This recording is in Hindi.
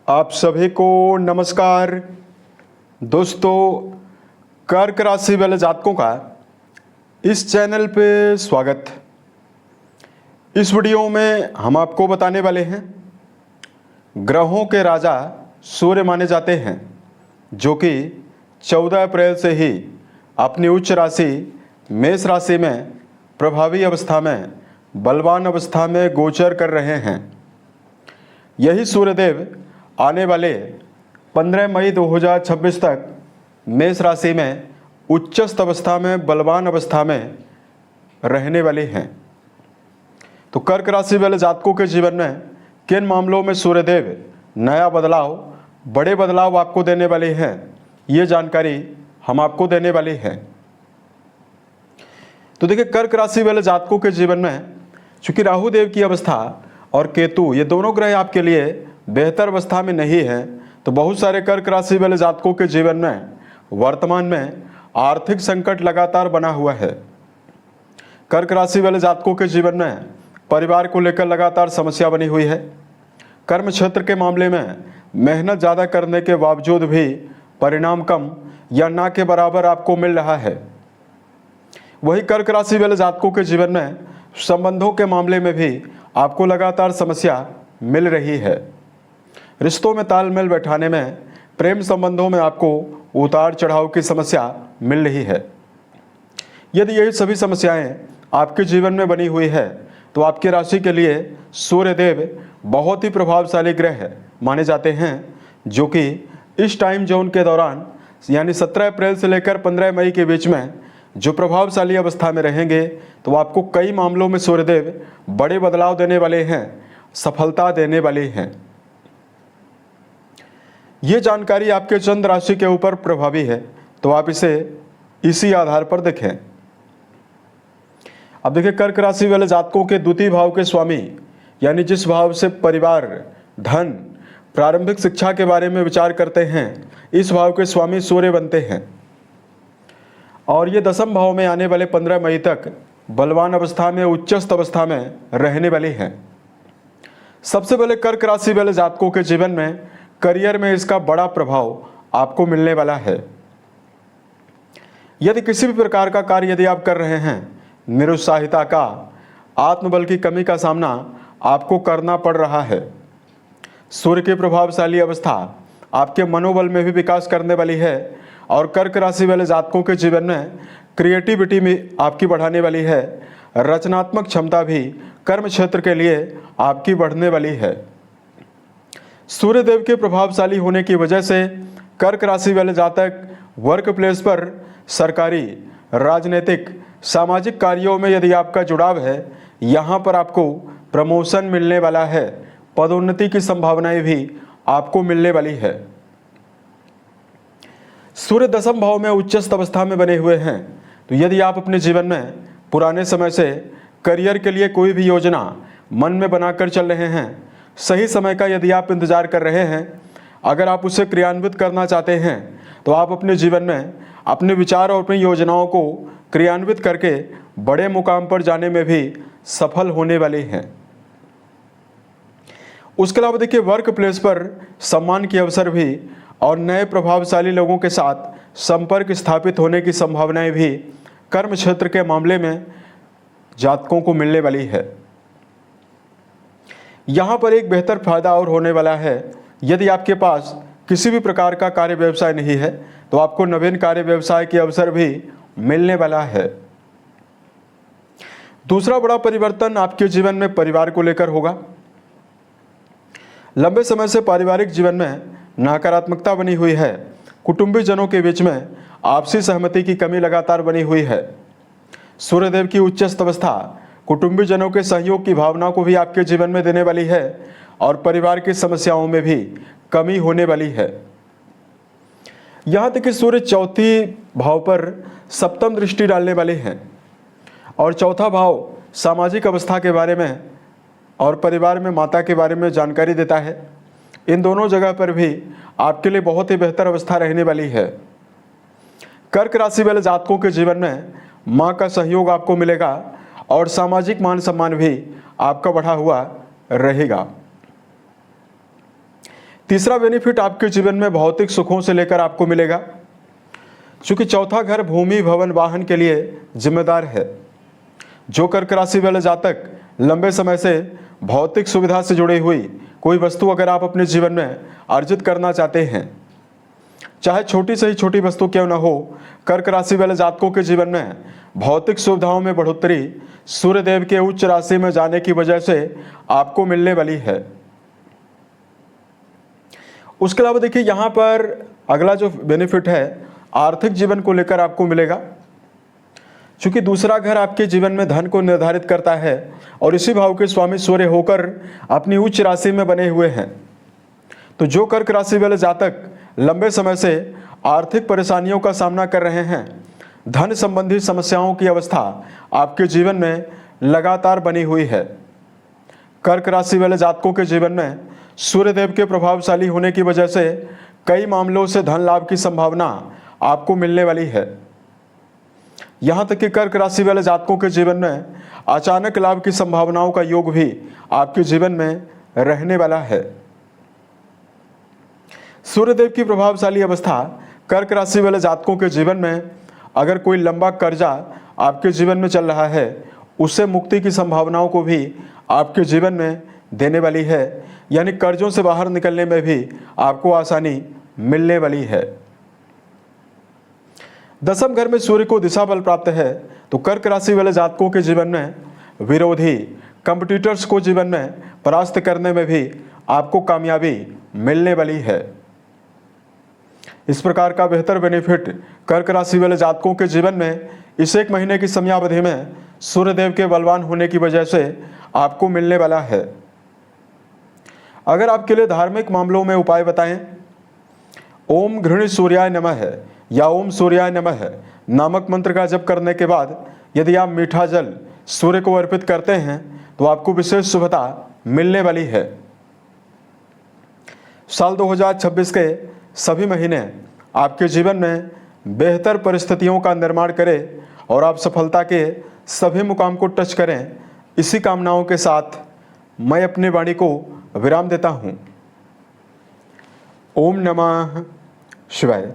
आप सभी को नमस्कार। दोस्तों, कर्क राशि वाले जातकों का इस चैनल पे स्वागत। इस वीडियो में हम आपको बताने वाले हैं ग्रहों के राजा सूर्य माने जाते हैं, जो कि 14 अप्रैल से ही अपनी उच्च राशि मेष राशि में प्रभावी अवस्था में बलवान अवस्था में गोचर कर रहे हैं। यही सूर्यदेव आने वाले 15 मई 2026 तक मेष राशि में उच्चस्थ अवस्था में बलवान अवस्था में रहने वाले हैं। तो कर्क राशि वाले जातकों के जीवन में किन मामलों में सूर्यदेव नया बदलाव, बड़े बदलाव आपको देने वाले हैं, ये जानकारी हम आपको देने वाले हैं। तो देखिए, कर्क राशि वाले जातकों के जीवन में चूंकि राहु देव की अवस्था और केतु, ये दोनों ग्रह आपके लिए बेहतर अवस्था में नहीं है, तो बहुत सारे कर्क राशि वाले जातकों के जीवन में वर्तमान में आर्थिक संकट लगातार बना हुआ है। कर्क राशि वाले जातकों के जीवन में परिवार को लेकर लगातार समस्या बनी हुई है। कर्म क्षेत्र के मामले में मेहनत ज़्यादा करने के बावजूद भी परिणाम कम या ना के बराबर आपको मिल रहा है। वही कर्क राशि वाले जातकों के जीवन में संबंधों के मामले में भी आपको लगातार समस्या मिल रही है। रिश्तों में तालमेल बैठाने में, प्रेम संबंधों में आपको उतार चढ़ाव की समस्या मिल रही है। यदि यही सभी समस्याएं आपके जीवन में बनी हुई है, तो आपकी राशि के लिए सूर्यदेव बहुत ही प्रभावशाली ग्रह माने जाते हैं, जो कि इस टाइम जोन के दौरान यानी 17 अप्रैल से लेकर 15 मई के बीच में जो प्रभावशाली अवस्था में रहेंगे, तो आपको कई मामलों में सूर्यदेव बड़े बदलाव देने वाले हैं, सफलता देने वाले हैं। ये जानकारी आपके चंद्र राशि के ऊपर प्रभावी है, तो आप इसे इसी आधार पर देखें। अब देखिए, कर्क राशि वाले जातकों के द्वितीय भाव के स्वामी, यानी जिस भाव से परिवार, धन, प्रारंभिक शिक्षा के बारे में विचार करते हैं, इस भाव के स्वामी सूर्य बनते हैं। और ये दसम भाव में आने वाले 15 मई तक बलवान अवस्था में, उच्चस्थ अवस्था में रहने वाले हैं। सबसे पहले कर्क राशि वाले जातकों के जीवन में करियर में इसका बड़ा प्रभाव आपको मिलने वाला है। यदि किसी भी प्रकार का कार्य यदि आप कर रहे हैं, निरुत्साहिता का, आत्मबल की कमी का सामना आपको करना पड़ रहा है। सूर्य की प्रभावशाली अवस्था आपके मनोबल में भी विकास करने वाली है और कर्क राशि वाले जातकों के जीवन में क्रिएटिविटी में आपकी बढ़ाने वाली है। रचनात्मक क्षमता भी कर्म क्षेत्र के लिए आपकी बढ़ने वाली है। सूर्यदेव के प्रभावशाली होने की वजह से कर्क राशि वाले जातक वर्क प्लेस पर सरकारी, राजनीतिक, सामाजिक कार्यों में यदि आपका जुड़ाव है, यहाँ पर आपको प्रमोशन मिलने वाला है, पदोन्नति की संभावनाएं भी आपको मिलने वाली है। सूर्य दसम भाव में उच्चस्थ अवस्था में बने हुए हैं, तो यदि आप अपने जीवन में पुराने समय से करियर के लिए कोई भी योजना मन में बनाकर चल रहे हैं, सही समय का यदि आप इंतजार कर रहे हैं, अगर आप उसे क्रियान्वित करना चाहते हैं, तो आप अपने जीवन में अपने विचार और अपनी योजनाओं को क्रियान्वित करके बड़े मुकाम पर जाने में भी सफल होने वाले हैं। उसके अलावा देखिए, वर्क प्लेस पर सम्मान के अवसर भी और नए प्रभावशाली लोगों के साथ संपर्क स्थापित होने की संभावनाएं भी कर्म क्षेत्र के मामले में जातकों को मिलने वाली है। यहाँ पर एक बेहतर फायदा और होने वाला है। यदि आपके पास किसी भी प्रकार का कार्य व्यवसाय नहीं है, तो आपको नवीन कार्य व्यवसाय के अवसर भी मिलने वाला है। दूसरा बड़ा परिवर्तन आपके जीवन में परिवार को लेकर होगा। लंबे समय से पारिवारिक जीवन में नकारात्मकता बनी हुई है। कुटुंबी जनों के बीच में आपसी सहमति की कमी लगातार बनी हुई है। सूर्यदेव की उच्चस्थ अवस्था कुटुंबी जनों के सहयोग की भावना को भी आपके जीवन में देने वाली है और परिवार की समस्याओं में भी कमी होने वाली है। यहाँ तक कि सूर्य चौथी भाव पर सप्तम दृष्टि डालने वाले हैं और चौथा भाव सामाजिक अवस्था के बारे में और परिवार में माता के बारे में जानकारी देता है। इन दोनों जगह पर भी आपके लिए बहुत ही बेहतर अवस्था रहने वाली है। कर्क राशि वाले जातकों के जीवन में माँ का सहयोग आपको मिलेगा और सामाजिक मान सम्मान भी आपका बढ़ा हुआ रहेगा। तीसरा बेनिफिट आपके जीवन में भौतिक सुखों से लेकर आपको मिलेगा, क्योंकि चौथा घर भूमि भवन वाहन के लिए जिम्मेदार है। जो कर्क राशि वाले जातक लंबे समय से भौतिक सुविधा से जुड़ी हुई कोई वस्तु अगर आप अपने जीवन में अर्जित करना चाहते हैं, चाहे छोटी से ही छोटी वस्तु क्यों न हो, कर्क राशि वाले जातकों के जीवन में भौतिक सुविधाओं में बढ़ोतरी सूर्यदेव के उच्च राशि में जाने की वजह से आपको मिलने वाली है। उसके अलावा देखिए यहाँ पर अगला जो बेनिफिट है आर्थिक जीवन को लेकर आपको मिलेगा, क्योंकि दूसरा घर आपके जीवन में धन को निर्धारित करता है और इसी भाव के स्वामी सूर्य होकर अपनी उच्च राशि में बने हुए हैं। तो जो कर्क राशि वाले जातक लंबे समय से आर्थिक परेशानियों का सामना कर रहे हैं, धन संबंधी समस्याओं की अवस्था आपके जीवन में लगातार बनी हुई है। कर्क राशि वाले जातकों के जीवन में सूर्यदेव के प्रभावशाली होने की वजह से कई मामलों से धन लाभ की संभावना आपको मिलने वाली है। यहाँ तक कि कर्क राशि वाले जातकों के जीवन में अचानक लाभ की संभावनाओं का योग भी आपके जीवन में रहने वाला है। सूर्यदेव की प्रभावशाली अवस्था कर्क राशि वाले जातकों के जीवन में अगर कोई लंबा कर्जा आपके जीवन में चल रहा है, उससे मुक्ति की संभावनाओं को भी आपके जीवन में देने वाली है, यानी कर्जों से बाहर निकलने में भी आपको आसानी मिलने वाली है। दसम घर में सूर्य को दिशा बल प्राप्त है, तो कर्क राशि वाले जातकों के जीवन में विरोधी कंपटीटर्स को जीवन में परास्त करने में भी आपको कामयाबी मिलने वाली है। इस प्रकार का बेहतर बेनिफिट कर्क राशि वाले जातकों के जीवन में इस एक महीने की समयावधि में सूर्यदेव के बलवान होने की वजह से आपको मिलने वाला है। अगर आपके लिए धार्मिक मामलों में उपाय बताएं, ओम घृणी सूर्याय नमः या ओम सूर्याय नमः नामक मंत्र का जप करने के बाद यदि आप मीठा जल सूर्य को अर्पित करते हैं तो आपको विशेष शुभता मिलने वाली है। साल 2026 के सभी महीने आपके जीवन में बेहतर परिस्थितियों का निर्माण करें और आप सफलता के सभी मुकाम को टच करें। इसी कामनाओं के साथ मैं अपनी वाणी को विराम देता हूँ। ओम नमः शिवाय।